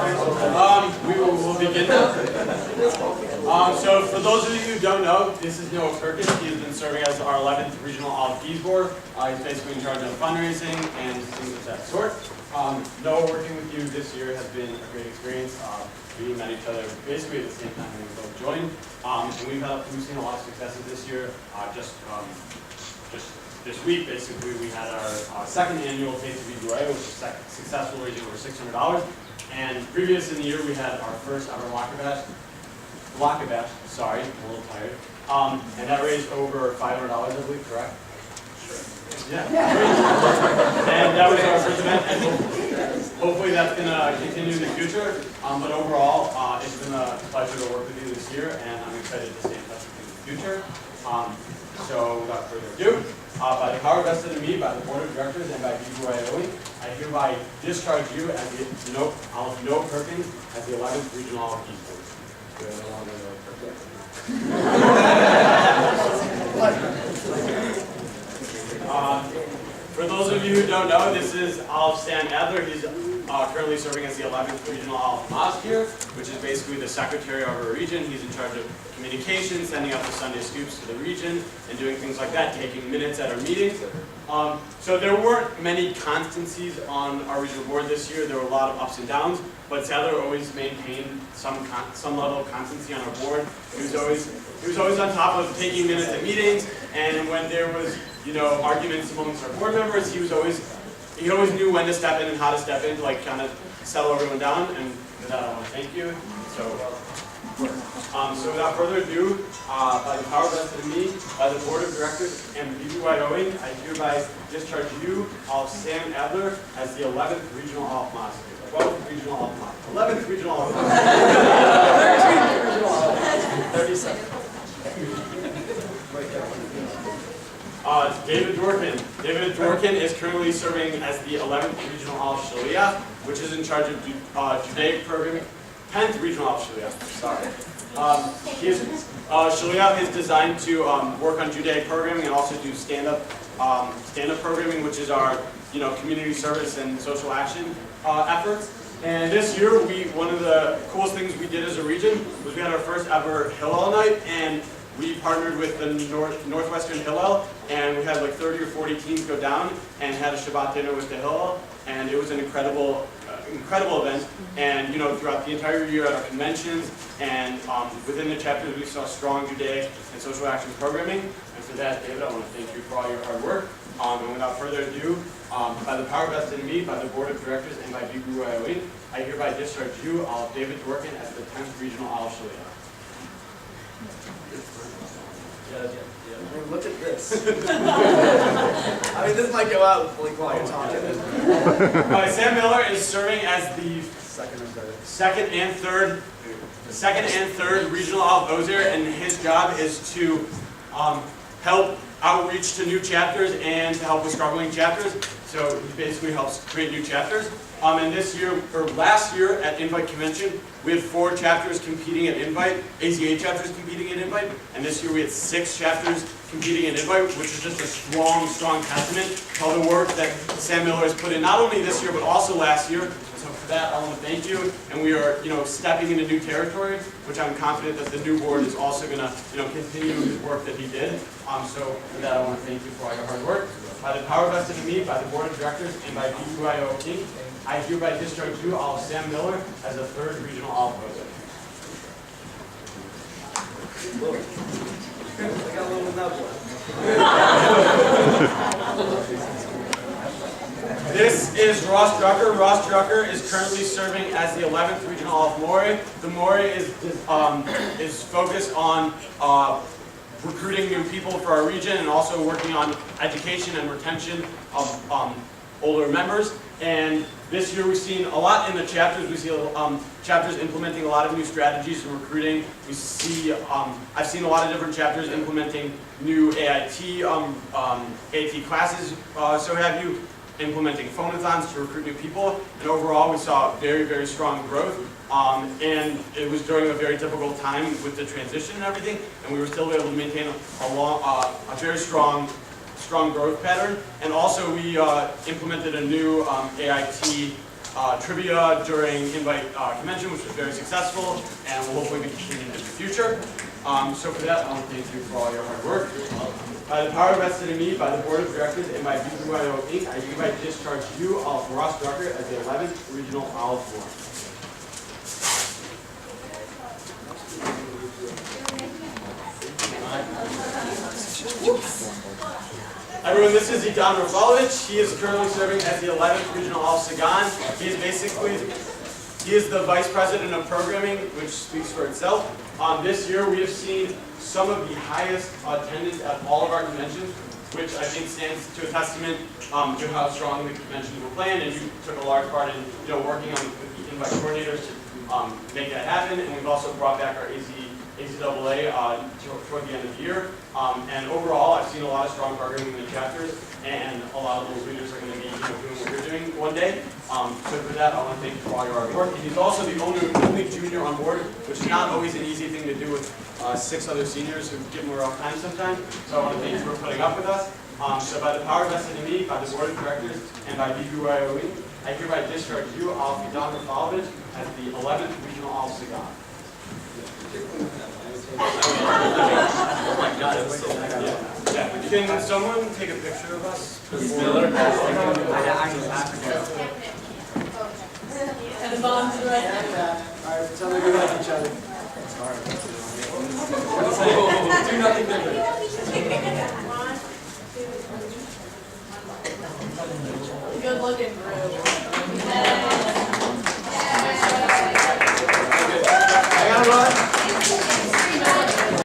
We'll begin now. So for those of you who don't know, this is Noah Perkins. He has been serving as our 11th Regional All Keys Board. He's basically in charge of fundraising and things of that sort. Noah, working with you this year has been a great experience. We met each other basically at the same time when we both joined. And we've seen a lot of successes this year. Just this week, basically, we had our second annual Taste of BBYO, which was successful, raising over $600. And previous in the year, we had our first ever Lockabash, sorry, I'm a little tired. And that raised over $500, I believe, correct? Sure. Yeah. And that was our first event. And hopefully that's going to continue in the future. But overall, it's been a pleasure to work with you this year, and I'm excited to stay in touch with you in the future. So without further ado, by the power vested in me, by the Board of Directors, and by BBYO, I hereby discharge you as Noah Perkins as the 11th Regional All Keys Board. For those of you who don't know, this is Stan Adler. He's currently serving as the 11th Regional All Mosque here, which is basically the secretary of our region. He's in charge of communication, sending out the Sunday scoops to the region, and doing things like that, taking minutes at our meetings. So there weren't many constancies on our regional board this year. There were a lot of ups and downs, but Sadler always maintained some level of constancy on our board. He was always on top of taking minutes at meetings, and when there was arguments amongst our board members, he always knew when to step in and how to step in to kind of settle everyone down. And for that, I want to thank you. So without further ado, by the power vested in me, by the Board of Directors and BBYO, I hereby discharge you, Stan Adler, as the 11th Regional All Mosque. 12th Regional All Mosque. 11th Regional All Mosque. 13th Regional All Mosque. 37th. David Dworkin. David Dworkin is currently serving as the 11th Regional Al Shaliach, which is in charge of Judaic programming. 10th Regional Al Shaliach, sorry. Shaliach is designed to work on Judaic programming and also do stand-up programming, which is our community service and social action efforts. And this year, one of the coolest things we did as a region was we had our first ever Hillel night, and we partnered with the Northwestern Hillel, and we had like 30 or 40 teams go down and had a Shabbat dinner with the Hillel, and it was an incredible event. And throughout the entire year at our conventions and within the chapters, we saw strong Judaic and social action programming. And for that, David, I want to thank you for all your hard work. And without further ado, by the power vested in me, by the Board of Directors, and by BBYO, I hereby discharge you, David Dworkin, as the 10th Regional Al Shaliach. Yeah. I mean, look at this. I mean, this might go out while you're talking. Sam Miller is serving as the second and third Regional Al Bozer, and his job is to help outreach to new chapters and to help with struggling chapters. So he basically helps create new chapters. And last year at Invite Convention, we had 4 chapters competing at Invite, AZA chapters competing at Invite, and this year we had 6 chapters competing at Invite, which is just a strong testament to all the work that Sam Miller has put in, not only this year, but also last year. So for that, I want to thank you, and we are, stepping into new territory, which I'm confident that the new board is also going to, continue his work that he did. So for that, I want to thank you for all your hard work. By the power vested in me, by the Board of Directors, and by BBYO King, I hereby discharge you, Sam Miller, as the 3rd Regional All Bozer. I got a little nub This is Ross Drucker. Ross Drucker is currently serving as the 11th Regional All Mori. The Mori is focused on recruiting new people for our region and also working on education and retention of older members. And this year we've seen a lot in the chapters. We see chapters implementing a lot of new strategies in recruiting. We see, I've seen a lot of different chapters implementing new AIT classes, so have you, implementing phone-a-thons to recruit new people. And overall we saw very strong growth. And it was during a very difficult time with the transition and everything, and we were still able to maintain a very strong growth pattern. And also we implemented a new AIT trivia during Invite Convention, which was very successful, and will hopefully be continuing in the future. So for that, I want to thank you for all your hard work. By the power vested in me by the Board of Directors and by BBYO Inc., I hereby discharge you, Olive Ross Drucker, as the 11th Regional Olive Board. Everyone, this is Idan Rafalovic. He is currently serving as the 11th Regional Olive Sagan. He is the Vice President of Programming, which speaks for itself. This year, we have seen some of the highest attendance at all of our conventions, which I think stands to a testament to how strong the conventions were planned, and you took a large part in working on with the invite coordinators to make that happen. And we've also brought back our ACAA toward the end of the year. And overall, I've seen a lot of strong programming in the chapters, and a lot of those leaders are going to be doing what you're doing one day. So for that, I want to thank you for all your hard work. And he's also the only junior on board, which is not always an easy thing to do with 6 other seniors who give him a rough time sometimes. So I want to thank you for putting up with us. So by the power vested in me, by the Board of Directors, and by BBYO, I hereby discharge you, Olive Rafalovic, as the 11th Regional Olive Sagan. Oh my God, it was so bad. Yeah. Can someone take a picture of us? Miller? And the bombs are right there. Alright, tell me we like each other. Do nothing different.